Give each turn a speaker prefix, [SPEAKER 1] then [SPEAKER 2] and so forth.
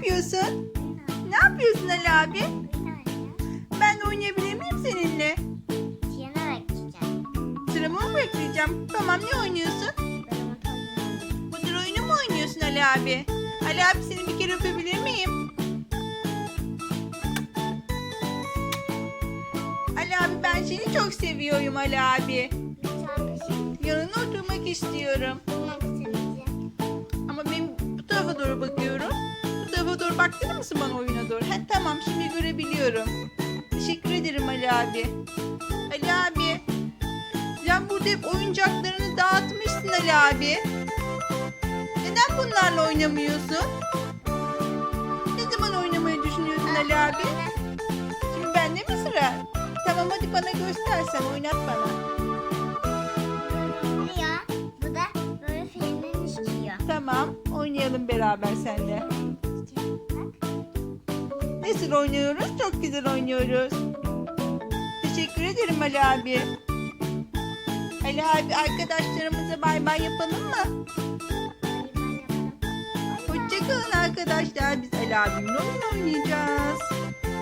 [SPEAKER 1] yapıyorsun? Ne yapıyorsun Ali abi? Ben de oynayabilir miyim seninle? Sıramı mı bekleyeceğim? Tamam, ne oynuyorsun? Budur oyunu mu oynuyorsun Ali abi? Ali abi, seni bir kere öpebilir miyim? Ali abi, ben seni çok seviyorum Ali abi. Yanına oturmak istiyorum. Ama ben bu tarafa doğru bakıyorum. Bu tarafa doğru baktın mısın bana, oyuna doğru? Tamam, şimdi görebiliyorum. Teşekkür ederim Ali abi. Ali abi, sen burada hep oyuncaklarını dağıtmışsın Ali abi. Neden bunlarla oynamıyorsun? Ne zaman oynamayı düşünüyorsun Ali abi? Şimdi bende mi sıra? Tamam, hadi bana göstersen, oynat bana. Tamam, oynayalım beraber seninle. Nasıl oynuyoruz? Çok güzel oynuyoruz. Teşekkür ederim Ali abi. Ali abi, arkadaşlarımıza bay bay yapalım mı? Hoşçakalın arkadaşlar. Biz Ali abimle oyun oynayacağız.